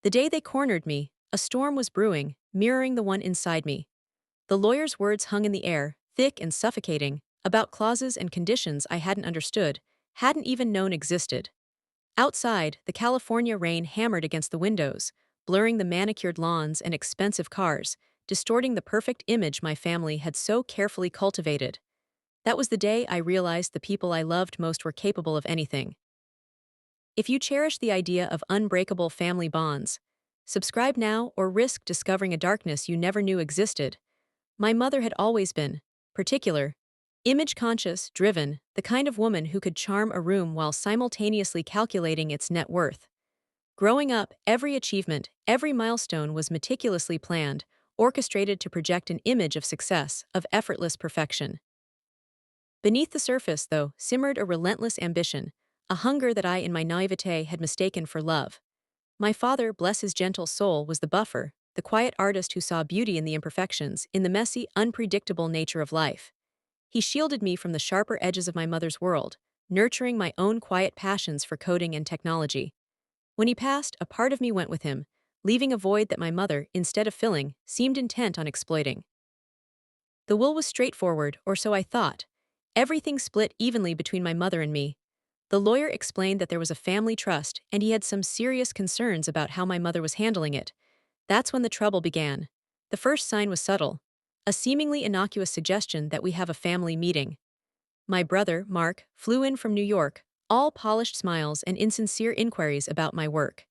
The day they cornered me, a storm was brewing, mirroring the one inside me. The lawyer's words hung in the air, thick and suffocating, about clauses and conditions I hadn't understood, hadn't even known existed. Outside, the California rain hammered against the windows, blurring the manicured lawns and expensive cars, distorting the perfect image my family had so carefully cultivated. That was the day I realized the people I loved most were capable of anything. If you cherish the idea of unbreakable family bonds, subscribe now or risk discovering a darkness you never knew existed. My mother had always been particular, image-conscious, driven, the kind of woman who could charm a room while simultaneously calculating its net worth. Growing up, every achievement, every milestone was meticulously planned, orchestrated to project an image of success, of effortless perfection. Beneath the surface, though, simmered a relentless ambition, a hunger that I in my naivete had mistaken for love. My father, bless his gentle soul, was the buffer, the quiet artist who saw beauty in the imperfections, in the messy, unpredictable nature of life. He shielded me from the sharper edges of my mother's world, nurturing my own quiet passions for coding and technology. When he passed, a part of me went with him, leaving a void that my mother, instead of filling, seemed intent on exploiting. The will was straightforward, or so I thought. Everything split evenly between my mother and me. The lawyer explained that there was a family trust, and he had some serious concerns about how my mother was handling it. That's when the trouble began. The first sign was subtle, a seemingly innocuous suggestion that we have a family meeting. My brother, Mark, flew in from New York, all polished smiles and insincere inquiries about my work.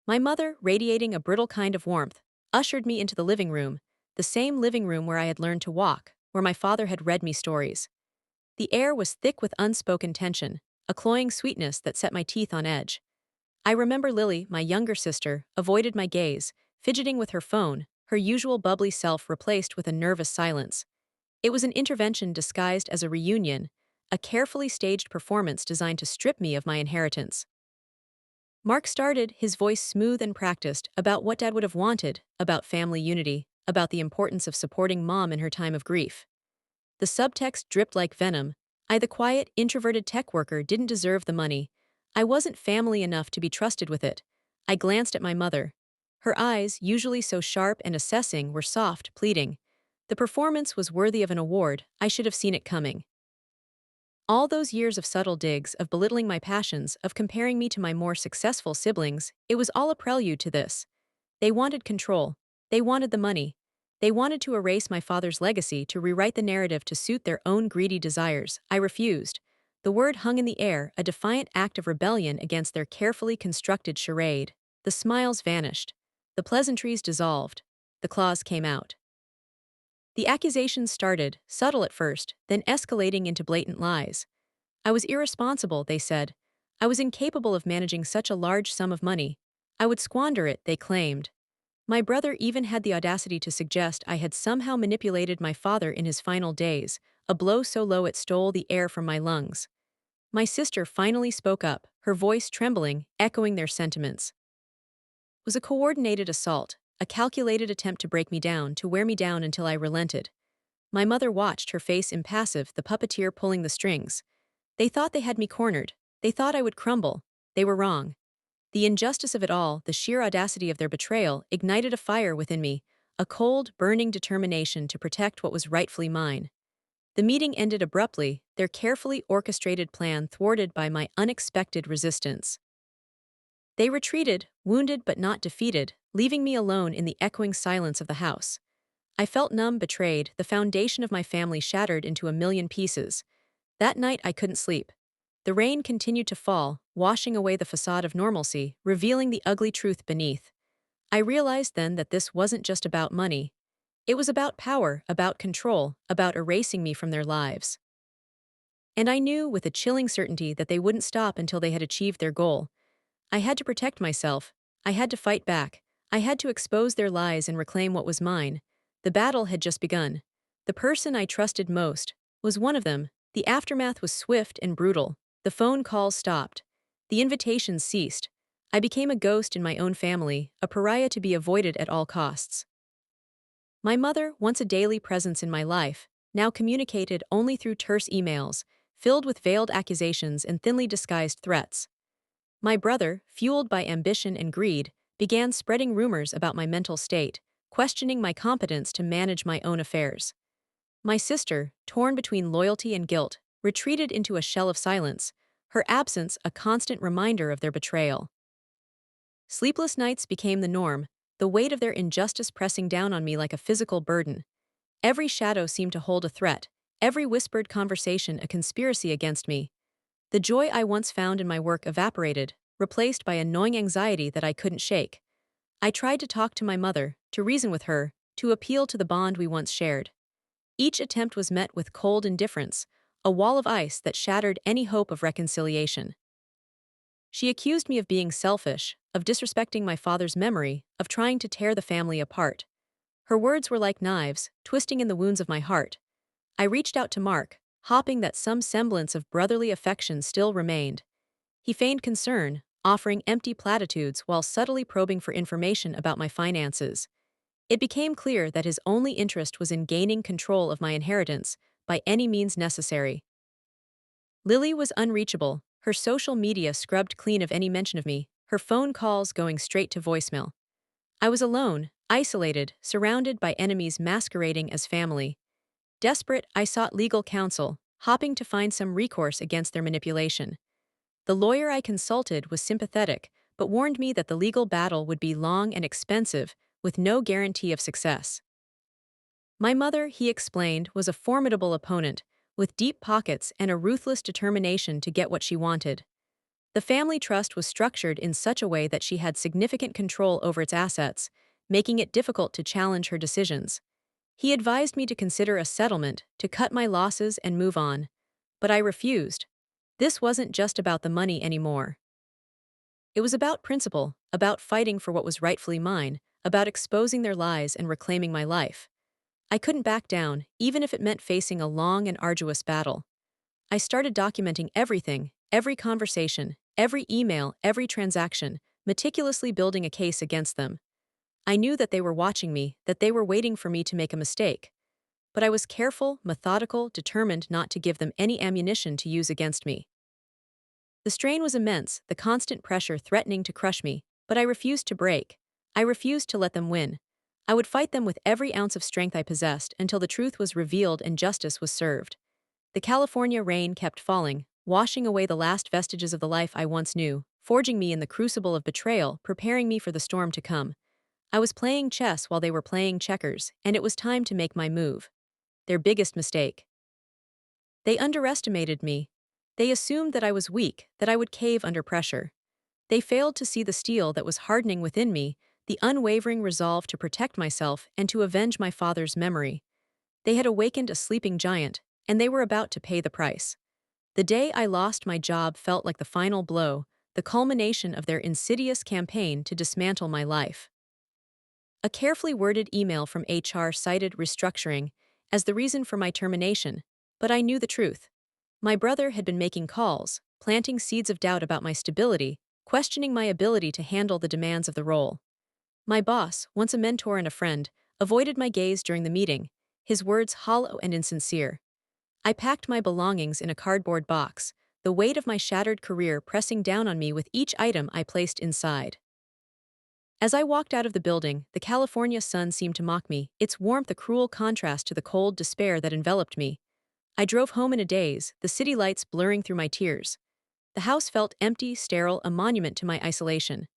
My mother, radiating a brittle kind of warmth, ushered me into the living room, the same living room where I had learned to walk, where my father had read me stories. The air was thick with unspoken tension, a cloying sweetness that set my teeth on edge. I remember Lily, my younger sister, avoided my gaze, fidgeting with her phone, her usual bubbly self replaced with a nervous silence. It was an intervention disguised as a reunion, a carefully staged performance designed to strip me of my inheritance. Mark started, his voice smooth and practiced, about what Dad would have wanted, about family unity, about the importance of supporting Mom in her time of grief. The subtext dripped like venom. I, the quiet, introverted tech worker, didn't deserve the money. I wasn't family enough to be trusted with it. I glanced at my mother. Her eyes, usually so sharp and assessing, were soft, pleading. The performance was worthy of an award. I should have seen it coming. All those years of subtle digs, of belittling my passions, of comparing me to my more successful siblings, it was all a prelude to this. They wanted control. They wanted the money. They wanted to erase my father's legacy, to rewrite the narrative to suit their own greedy desires. I refused. The word hung in the air, a defiant act of rebellion against their carefully constructed charade. The smiles vanished. The pleasantries dissolved. The claws came out. The accusations started, subtle at first, then escalating into blatant lies. I was irresponsible, they said. I was incapable of managing such a large sum of money. I would squander it, they claimed. My brother even had the audacity to suggest I had somehow manipulated my father in his final days, a blow so low it stole the air from my lungs. My sister finally spoke up, her voice trembling, echoing their sentiments. It was a coordinated assault, a calculated attempt to break me down, to wear me down until I relented. My mother watched, her face impassive, the puppeteer pulling the strings. They thought they had me cornered. They thought I would crumble. They were wrong. The injustice of it all, the sheer audacity of their betrayal, ignited a fire within me, a cold, burning determination to protect what was rightfully mine. The meeting ended abruptly, their carefully orchestrated plan thwarted by my unexpected resistance. They retreated, wounded but not defeated, leaving me alone in the echoing silence of the house. I felt numb, betrayed, the foundation of my family shattered into a million pieces. That night I couldn't sleep. The rain continued to fall, washing away the facade of normalcy, revealing the ugly truth beneath. I realized then that this wasn't just about money. It was about power, about control, about erasing me from their lives. And I knew with a chilling certainty that they wouldn't stop until they had achieved their goal. I had to protect myself. I had to fight back. I had to expose their lies and reclaim what was mine. The battle had just begun. The person I trusted most was one of them. The aftermath was swift and brutal. The phone calls stopped. The invitations ceased. I became a ghost in my own family, a pariah to be avoided at all costs. My mother, once a daily presence in my life, now communicated only through terse emails, filled with veiled accusations and thinly disguised threats. My brother, fueled by ambition and greed, began spreading rumors about my mental state, questioning my competence to manage my own affairs. My sister, torn between loyalty and guilt, retreated into a shell of silence, her absence a constant reminder of their betrayal. Sleepless nights became the norm, the weight of their injustice pressing down on me like a physical burden. Every shadow seemed to hold a threat, every whispered conversation a conspiracy against me. The joy I once found in my work evaporated, replaced by a gnawing anxiety that I couldn't shake. I tried to talk to my mother, to reason with her, to appeal to the bond we once shared. Each attempt was met with cold indifference, a wall of ice that shattered any hope of reconciliation. She accused me of being selfish, of disrespecting my father's memory, of trying to tear the family apart. Her words were like knives, twisting in the wounds of my heart. I reached out to Mark, hoping that some semblance of brotherly affection still remained. He feigned concern, offering empty platitudes while subtly probing for information about my finances. It became clear that his only interest was in gaining control of my inheritance, by any means necessary. Lily was unreachable, her social media scrubbed clean of any mention of me, her phone calls going straight to voicemail. I was alone, isolated, surrounded by enemies masquerading as family. Desperate, I sought legal counsel, hoping to find some recourse against their manipulation. The lawyer I consulted was sympathetic, but warned me that the legal battle would be long and expensive, with no guarantee of success. My mother, he explained, was a formidable opponent, with deep pockets and a ruthless determination to get what she wanted. The family trust was structured in such a way that she had significant control over its assets, making it difficult to challenge her decisions. He advised me to consider a settlement, to cut my losses and move on. But I refused. This wasn't just about the money anymore. It was about principle, about fighting for what was rightfully mine, about exposing their lies and reclaiming my life. I couldn't back down, even if it meant facing a long and arduous battle. I started documenting everything, every conversation, every email, every transaction, meticulously building a case against them. I knew that they were watching me, that they were waiting for me to make a mistake. But I was careful, methodical, determined not to give them any ammunition to use against me. The strain was immense, the constant pressure threatening to crush me, but I refused to break. I refused to let them win. I would fight them with every ounce of strength I possessed until the truth was revealed and justice was served. The California rain kept falling, washing away the last vestiges of the life I once knew, forging me in the crucible of betrayal, preparing me for the storm to come. I was playing chess while they were playing checkers, and it was time to make my move. Their biggest mistake. They underestimated me. They assumed that I was weak, that I would cave under pressure. They failed to see the steel that was hardening within me, the unwavering resolve to protect myself and to avenge my father's memory. They had awakened a sleeping giant, and they were about to pay the price. The day I lost my job felt like the final blow, the culmination of their insidious campaign to dismantle my life. A carefully worded email from HR cited restructuring as the reason for my termination, but I knew the truth. My brother had been making calls, planting seeds of doubt about my stability, questioning my ability to handle the demands of the role. My boss, once a mentor and a friend, avoided my gaze during the meeting, his words hollow and insincere. I packed my belongings in a cardboard box, the weight of my shattered career pressing down on me with each item I placed inside. As I walked out of the building, the California sun seemed to mock me, its warmth a cruel contrast to the cold despair that enveloped me. I drove home in a daze, the city lights blurring through my tears. The house felt empty, sterile, a monument to my isolation.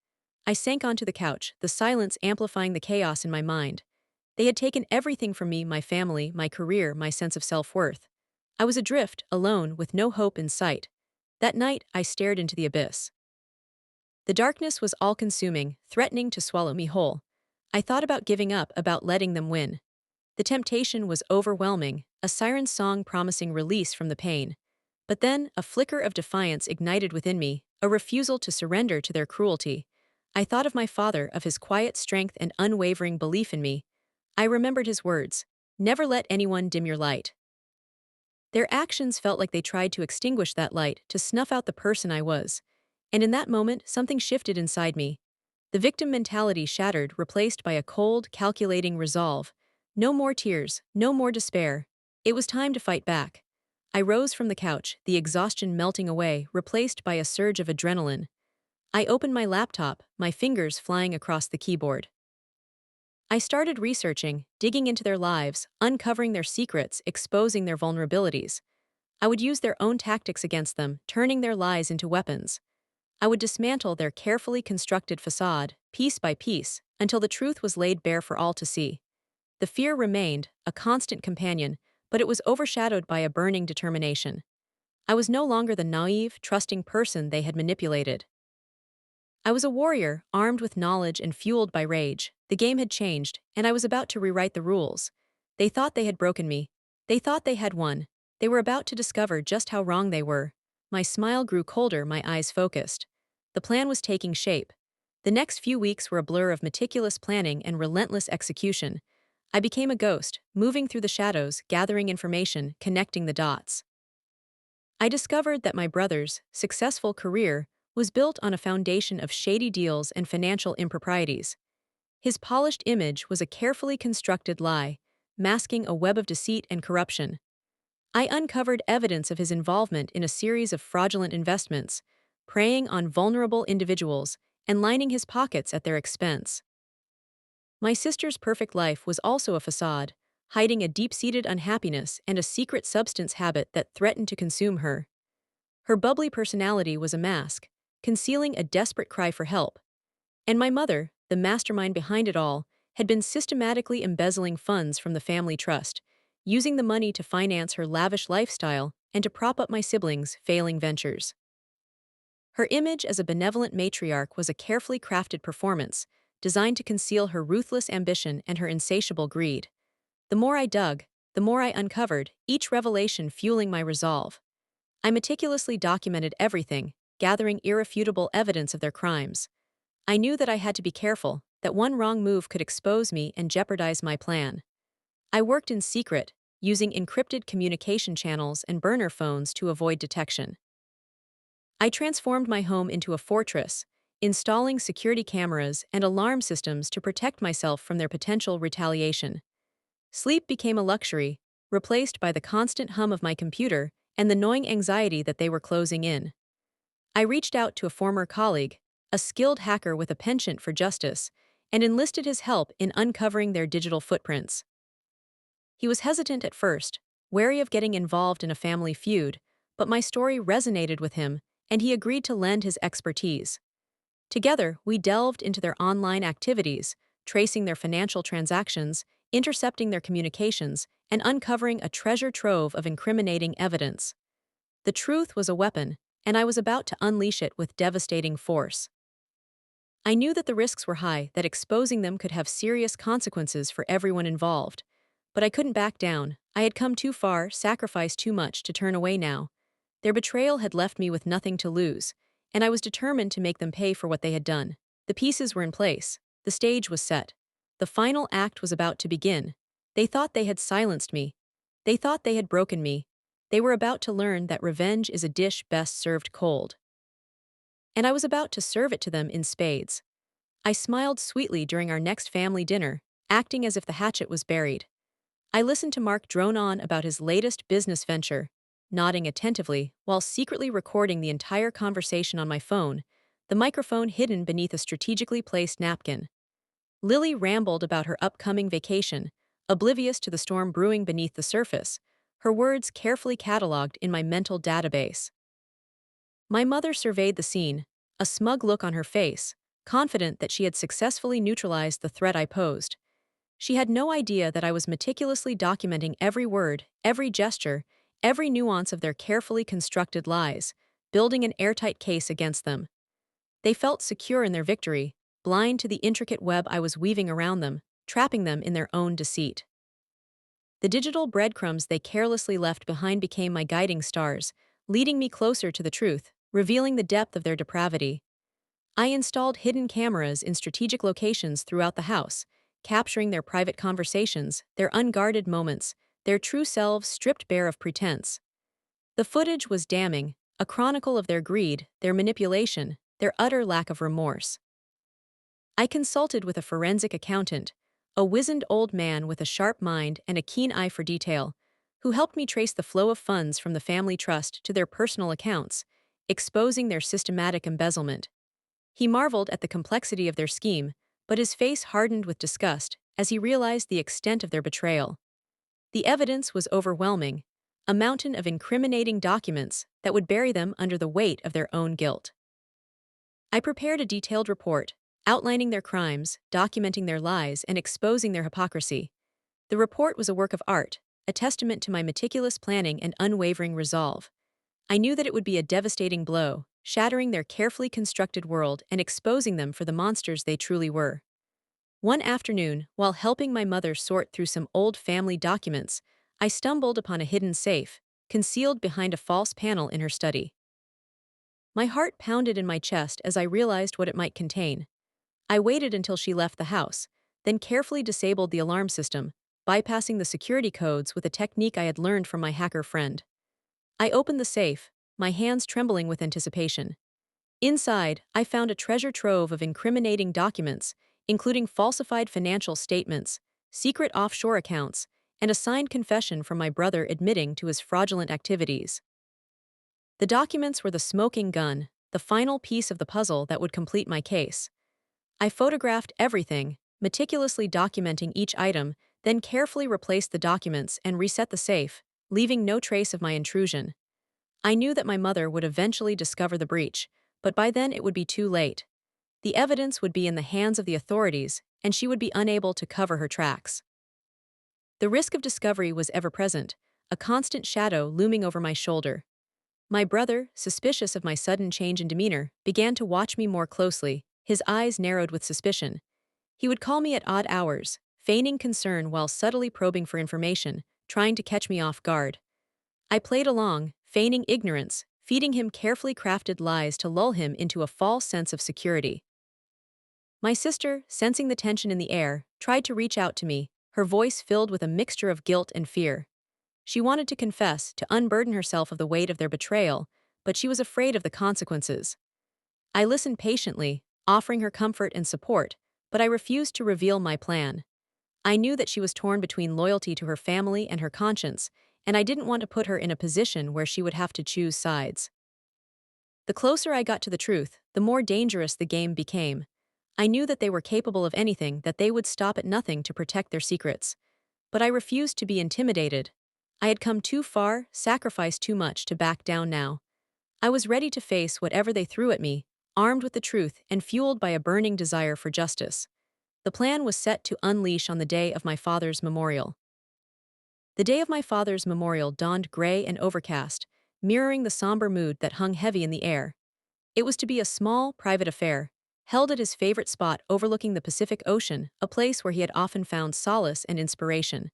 I sank onto the couch, the silence amplifying the chaos in my mind. They had taken everything from me, my family, my career, my sense of self-worth. I was adrift, alone, with no hope in sight. That night, I stared into the abyss. The darkness was all-consuming, threatening to swallow me whole. I thought about giving up, about letting them win. The temptation was overwhelming, a siren song promising release from the pain. But then, a flicker of defiance ignited within me, a refusal to surrender to their cruelty. I thought of my father, of his quiet strength and unwavering belief in me. I remembered his words, "Never let anyone dim your light." Their actions felt like they tried to extinguish that light, to snuff out the person I was. And in that moment, something shifted inside me. The victim mentality shattered, replaced by a cold, calculating resolve. No more tears, no more despair. It was time to fight back. I rose from the couch, the exhaustion melting away, replaced by a surge of adrenaline. I opened my laptop, my fingers flying across the keyboard. I started researching, digging into their lives, uncovering their secrets, exposing their vulnerabilities. I would use their own tactics against them, turning their lies into weapons. I would dismantle their carefully constructed facade, piece by piece, until the truth was laid bare for all to see. The fear remained, a constant companion, but it was overshadowed by a burning determination. I was no longer the naive, trusting person they had manipulated. I was a warrior, armed with knowledge and fueled by rage. The game had changed, and I was about to rewrite the rules. They thought they had broken me. They thought they had won. They were about to discover just how wrong they were. My smile grew colder, my eyes focused. The plan was taking shape. The next few weeks were a blur of meticulous planning and relentless execution. I became a ghost, moving through the shadows, gathering information, connecting the dots. I discovered that my brother's successful career was built on a foundation of shady deals and financial improprieties. His polished image was a carefully constructed lie, masking a web of deceit and corruption. I uncovered evidence of his involvement in a series of fraudulent investments, preying on vulnerable individuals and lining his pockets at their expense. My sister's perfect life was also a facade, hiding a deep-seated unhappiness and a secret substance habit that threatened to consume her. Her bubbly personality was a mask, concealing a desperate cry for help. And my mother, the mastermind behind it all, had been systematically embezzling funds from the family trust, using the money to finance her lavish lifestyle and to prop up my siblings' failing ventures. Her image as a benevolent matriarch was a carefully crafted performance, designed to conceal her ruthless ambition and her insatiable greed. The more I dug, the more I uncovered, each revelation fueling my resolve. I meticulously documented everything, gathering irrefutable evidence of their crimes. I knew that I had to be careful, that one wrong move could expose me and jeopardize my plan. I worked in secret, using encrypted communication channels and burner phones to avoid detection. I transformed my home into a fortress, installing security cameras and alarm systems to protect myself from their potential retaliation. Sleep became a luxury, replaced by the constant hum of my computer and the gnawing anxiety that they were closing in. I reached out to a former colleague, a skilled hacker with a penchant for justice, and enlisted his help in uncovering their digital footprints. He was hesitant at first, wary of getting involved in a family feud, but my story resonated with him, and he agreed to lend his expertise. Together, we delved into their online activities, tracing their financial transactions, intercepting their communications, and uncovering a treasure trove of incriminating evidence. The truth was a weapon, and I was about to unleash it with devastating force. I knew that the risks were high, that exposing them could have serious consequences for everyone involved. But I couldn't back down. I had come too far, sacrificed too much to turn away now. Their betrayal had left me with nothing to lose, and I was determined to make them pay for what they had done. The pieces were in place. The stage was set. The final act was about to begin. They thought they had silenced me. They thought they had broken me. They were about to learn that revenge is a dish best served cold. And I was about to serve it to them in spades. I smiled sweetly during our next family dinner, acting as if the hatchet was buried. I listened to Mark drone on about his latest business venture, nodding attentively while secretly recording the entire conversation on my phone, the microphone hidden beneath a strategically placed napkin. Lily rambled about her upcoming vacation, oblivious to the storm brewing beneath the surface, her words carefully catalogued in my mental database. My mother surveyed the scene, a smug look on her face, confident that she had successfully neutralized the threat I posed. She had no idea that I was meticulously documenting every word, every gesture, every nuance of their carefully constructed lies, building an airtight case against them. They felt secure in their victory, blind to the intricate web I was weaving around them, trapping them in their own deceit. The digital breadcrumbs they carelessly left behind became my guiding stars, leading me closer to the truth, revealing the depth of their depravity. I installed hidden cameras in strategic locations throughout the house, capturing their private conversations, their unguarded moments, their true selves stripped bare of pretense. The footage was damning, a chronicle of their greed, their manipulation, their utter lack of remorse. I consulted with a forensic accountant, a wizened old man with a sharp mind and a keen eye for detail, who helped me trace the flow of funds from the family trust to their personal accounts, exposing their systematic embezzlement. He marveled at the complexity of their scheme, but his face hardened with disgust as he realized the extent of their betrayal. The evidence was overwhelming, a mountain of incriminating documents that would bury them under the weight of their own guilt. I prepared a detailed report, outlining their crimes, documenting their lies, and exposing their hypocrisy. The report was a work of art, a testament to my meticulous planning and unwavering resolve. I knew that it would be a devastating blow, shattering their carefully constructed world and exposing them for the monsters they truly were. One afternoon, while helping my mother sort through some old family documents, I stumbled upon a hidden safe, concealed behind a false panel in her study. My heart pounded in my chest as I realized what it might contain. I waited until she left the house, then carefully disabled the alarm system, bypassing the security codes with a technique I had learned from my hacker friend. I opened the safe, my hands trembling with anticipation. Inside, I found a treasure trove of incriminating documents, including falsified financial statements, secret offshore accounts, and a signed confession from my brother admitting to his fraudulent activities. The documents were the smoking gun, the final piece of the puzzle that would complete my case. I photographed everything, meticulously documenting each item, then carefully replaced the documents and reset the safe, leaving no trace of my intrusion. I knew that my mother would eventually discover the breach, but by then it would be too late. The evidence would be in the hands of the authorities, and she would be unable to cover her tracks. The risk of discovery was ever present, a constant shadow looming over my shoulder. My brother, suspicious of my sudden change in demeanor, began to watch me more closely, his eyes narrowed with suspicion. He would call me at odd hours, feigning concern while subtly probing for information, trying to catch me off guard. I played along, feigning ignorance, feeding him carefully crafted lies to lull him into a false sense of security. My sister, sensing the tension in the air, tried to reach out to me, her voice filled with a mixture of guilt and fear. She wanted to confess, to unburden herself of the weight of their betrayal, but she was afraid of the consequences. I listened patiently, offering her comfort and support, but I refused to reveal my plan. I knew that she was torn between loyalty to her family and her conscience, and I didn't want to put her in a position where she would have to choose sides. The closer I got to the truth, the more dangerous the game became. I knew that they were capable of anything, that they would stop at nothing to protect their secrets. But I refused to be intimidated. I had come too far, sacrificed too much to back down now. I was ready to face whatever they threw at me, armed with the truth and fueled by a burning desire for justice. The plan was set to unleash on the day of my father's memorial. The day of my father's memorial dawned gray and overcast, mirroring the somber mood that hung heavy in the air. It was to be a small, private affair, held at his favorite spot overlooking the Pacific Ocean, a place where he had often found solace and inspiration.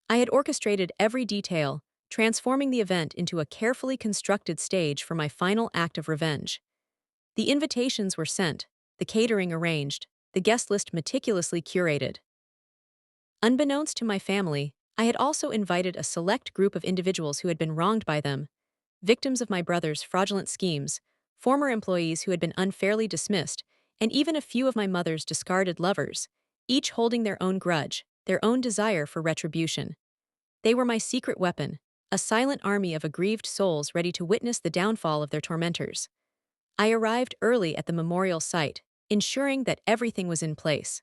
I had orchestrated every detail, transforming the event into a carefully constructed stage for my final act of revenge. The invitations were sent, the catering arranged, the guest list meticulously curated. Unbeknownst to my family, I had also invited a select group of individuals who had been wronged by them, victims of my brother's fraudulent schemes, former employees who had been unfairly dismissed, and even a few of my mother's discarded lovers, each holding their own grudge, their own desire for retribution. They were my secret weapon, a silent army of aggrieved souls ready to witness the downfall of their tormentors. I arrived early at the memorial site, ensuring that everything was in place.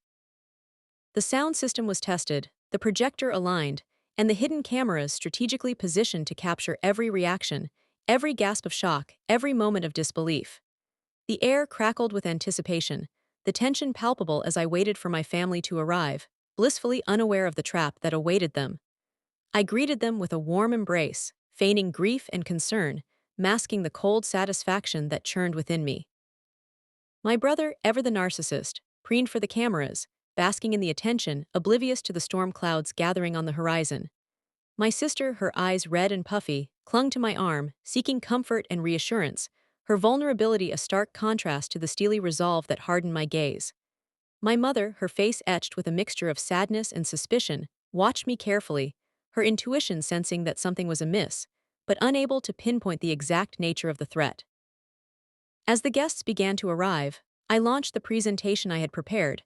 The sound system was tested, the projector aligned, and the hidden cameras strategically positioned to capture every reaction, every gasp of shock, every moment of disbelief. The air crackled with anticipation, the tension palpable as I waited for my family to arrive, blissfully unaware of the trap that awaited them. I greeted them with a warm embrace, feigning grief and concern, masking the cold satisfaction that churned within me. My brother, ever the narcissist, preened for the cameras, basking in the attention, oblivious to the storm clouds gathering on the horizon. My sister, her eyes red and puffy, clung to my arm, seeking comfort and reassurance, her vulnerability a stark contrast to the steely resolve that hardened my gaze. My mother, her face etched with a mixture of sadness and suspicion, watched me carefully, her intuition sensing that something was amiss, but unable to pinpoint the exact nature of the threat. As the guests began to arrive, I launched the presentation I had prepared,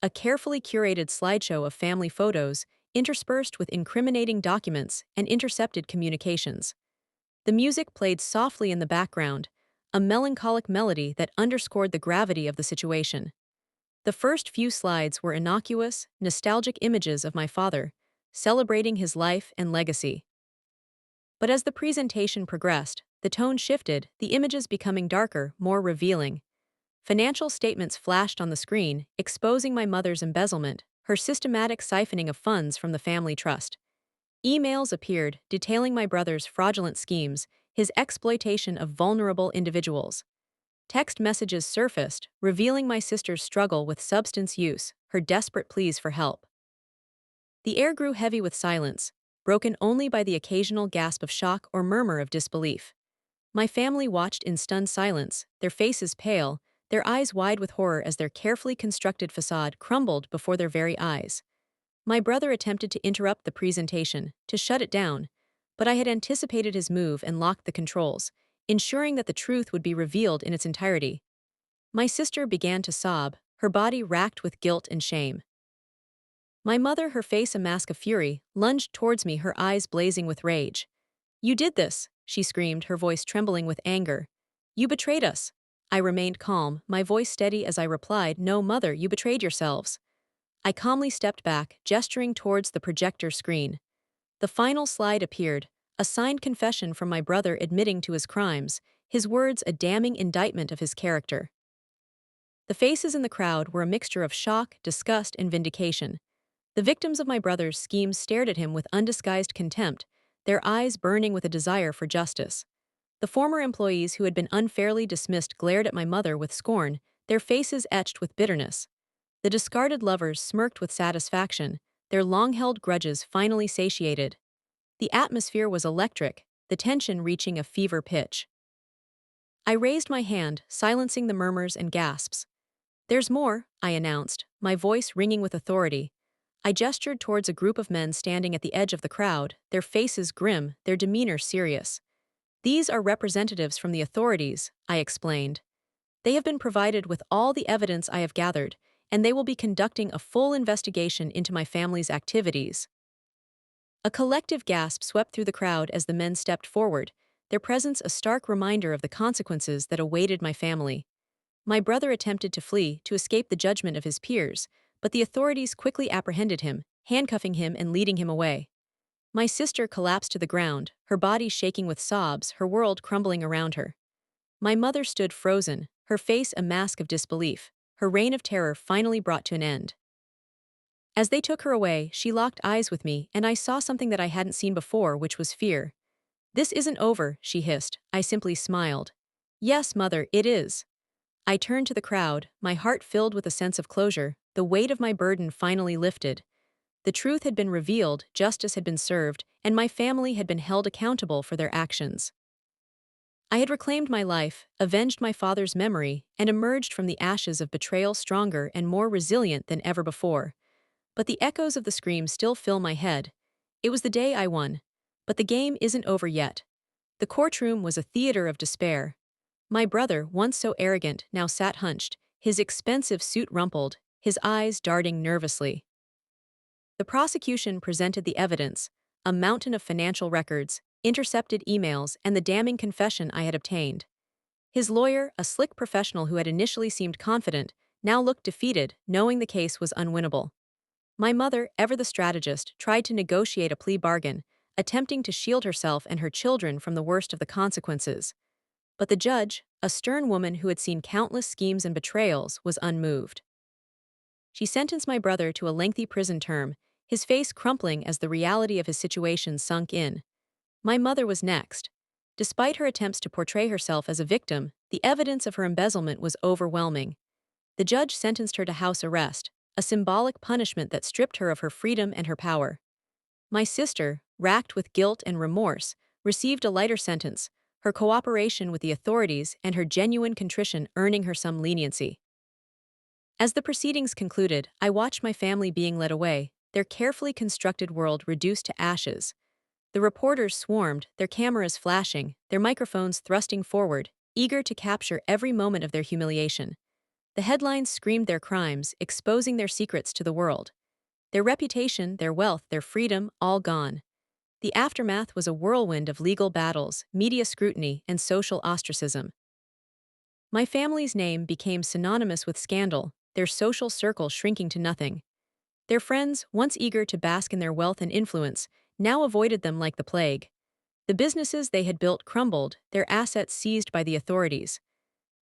a carefully curated slideshow of family photos, interspersed with incriminating documents and intercepted communications. The music played softly in the background, a melancholic melody that underscored the gravity of the situation. The first few slides were innocuous, nostalgic images of my father, celebrating his life and legacy. But as the presentation progressed, the tone shifted, the images becoming darker, more revealing. Financial statements flashed on the screen, exposing my mother's embezzlement, her systematic siphoning of funds from the family trust. Emails appeared, detailing my brother's fraudulent schemes, his exploitation of vulnerable individuals. Text messages surfaced, revealing my sister's struggle with substance use, her desperate pleas for help. The air grew heavy with silence, broken only by the occasional gasp of shock or murmur of disbelief. My family watched in stunned silence, their faces pale, their eyes wide with horror as their carefully constructed facade crumbled before their very eyes. My brother attempted to interrupt the presentation, to shut it down, but I had anticipated his move and locked the controls, ensuring that the truth would be revealed in its entirety. My sister began to sob, her body racked with guilt and shame. My mother, her face a mask of fury, lunged towards me, her eyes blazing with rage. "You did this," she screamed, her voice trembling with anger. "You betrayed us." I remained calm, my voice steady as I replied, "No, mother, you betrayed yourselves." I calmly stepped back, gesturing towards the projector screen. The final slide appeared, a signed confession from my brother admitting to his crimes, his words a damning indictment of his character. The faces in the crowd were a mixture of shock, disgust, and vindication. The victims of my brother's schemes stared at him with undisguised contempt, their eyes burning with a desire for justice. The former employees who had been unfairly dismissed glared at my mother with scorn, their faces etched with bitterness. The discarded lovers smirked with satisfaction, their long-held grudges finally satiated. The atmosphere was electric, the tension reaching a fever pitch. I raised my hand, silencing the murmurs and gasps. "There's more," I announced, my voice ringing with authority. I gestured towards a group of men standing at the edge of the crowd, their faces grim, their demeanor serious. "These are representatives from the authorities," I explained. "They have been provided with all the evidence I have gathered, and they will be conducting a full investigation into my family's activities." A collective gasp swept through the crowd as the men stepped forward, their presence a stark reminder of the consequences that awaited my family. My brother attempted to flee, to escape the judgment of his peers, but the authorities quickly apprehended him, handcuffing him and leading him away. My sister collapsed to the ground, her body shaking with sobs, her world crumbling around her. My mother stood frozen, her face a mask of disbelief, her reign of terror finally brought to an end. As they took her away, she locked eyes with me, and I saw something that I hadn't seen before, which was fear. "This isn't over," she hissed. I simply smiled. "Yes, mother, it is." I turned to the crowd, my heart filled with a sense of closure, the weight of my burden finally lifted. The truth had been revealed, justice had been served, and my family had been held accountable for their actions. I had reclaimed my life, avenged my father's memory, and emerged from the ashes of betrayal stronger and more resilient than ever before. But the echoes of the scream still fill my head. It was the day I won. But the game isn't over yet. The courtroom was a theater of despair. My brother, once so arrogant, now sat hunched, his expensive suit rumpled, his eyes darting nervously. The prosecution presented the evidence, a mountain of financial records, intercepted emails, and the damning confession I had obtained. His lawyer, a slick professional who had initially seemed confident, now looked defeated, knowing the case was unwinnable. My mother, ever the strategist, tried to negotiate a plea bargain, attempting to shield herself and her children from the worst of the consequences. But the judge, a stern woman who had seen countless schemes and betrayals, was unmoved. She sentenced my brother to a lengthy prison term, his face crumpling as the reality of his situation sunk in. My mother was next. Despite her attempts to portray herself as a victim, the evidence of her embezzlement was overwhelming. The judge sentenced her to house arrest, a symbolic punishment that stripped her of her freedom and her power. My sister, racked with guilt and remorse, received a lighter sentence, her cooperation with the authorities and her genuine contrition earning her some leniency. As the proceedings concluded, I watched my family being led away, their carefully constructed world reduced to ashes. The reporters swarmed, their cameras flashing, their microphones thrusting forward, eager to capture every moment of their humiliation. The headlines screamed their crimes, exposing their secrets to the world. Their reputation, their wealth, their freedom, all gone. The aftermath was a whirlwind of legal battles, media scrutiny, and social ostracism. My family's name became synonymous with scandal, their social circle shrinking to nothing. Their friends, once eager to bask in their wealth and influence, now avoided them like the plague. The businesses they had built crumbled, their assets seized by the authorities.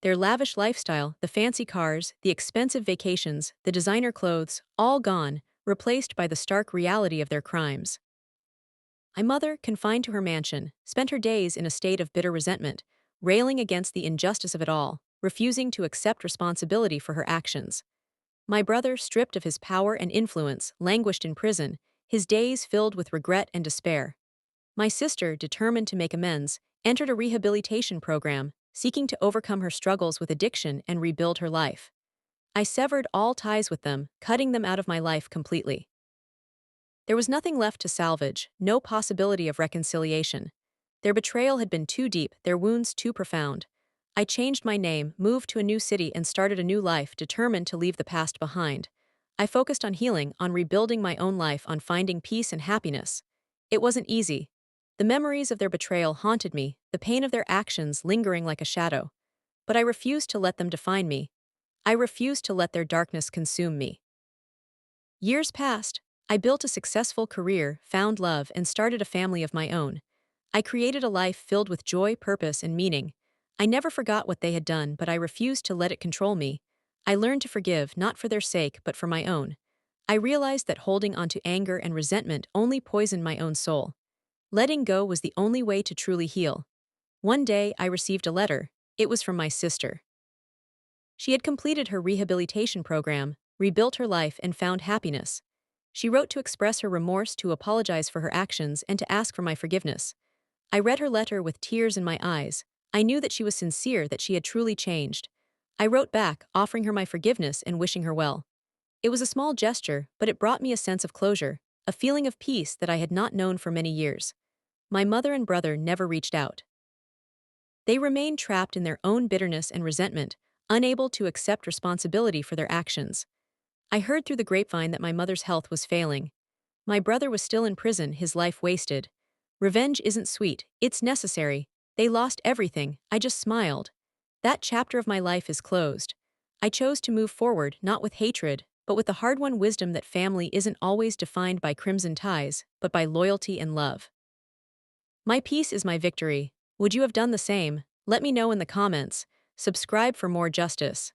Their lavish lifestyle, the fancy cars, the expensive vacations, the designer clothes, all gone, replaced by the stark reality of their crimes. My mother, confined to her mansion, spent her days in a state of bitter resentment, railing against the injustice of it all, refusing to accept responsibility for her actions. My brother, stripped of his power and influence, languished in prison, his days filled with regret and despair. My sister, determined to make amends, entered a rehabilitation program, seeking to overcome her struggles with addiction and rebuild her life. I severed all ties with them, cutting them out of my life completely. There was nothing left to salvage, no possibility of reconciliation. Their betrayal had been too deep, their wounds too profound. I changed my name, moved to a new city, and started a new life, determined to leave the past behind. I focused on healing, on rebuilding my own life, on finding peace and happiness. It wasn't easy. The memories of their betrayal haunted me, the pain of their actions lingering like a shadow. But I refused to let them define me. I refused to let their darkness consume me. Years passed. I built a successful career, found love, and started a family of my own. I created a life filled with joy, purpose, and meaning. I never forgot what they had done, but I refused to let it control me. I learned to forgive, not for their sake, but for my own. I realized that holding on to anger and resentment only poisoned my own soul. Letting go was the only way to truly heal. One day, I received a letter. It was from my sister. She had completed her rehabilitation program, rebuilt her life, and found happiness. She wrote to express her remorse, to apologize for her actions, and to ask for my forgiveness. I read her letter with tears in my eyes. I knew that she was sincere, that she had truly changed. I wrote back, offering her my forgiveness and wishing her well. It was a small gesture, but it brought me a sense of closure, a feeling of peace that I had not known for many years. My mother and brother never reached out. They remained trapped in their own bitterness and resentment, unable to accept responsibility for their actions. I heard through the grapevine that my mother's health was failing. My brother was still in prison, his life wasted. Revenge isn't sweet, it's necessary. They lost everything, I just smiled. That chapter of my life is closed. I chose to move forward, not with hatred, but with the hard-won wisdom that family isn't always defined by crimson ties, but by loyalty and love. My peace is my victory. Would you have done the same? Let me know in the comments. Subscribe for more justice.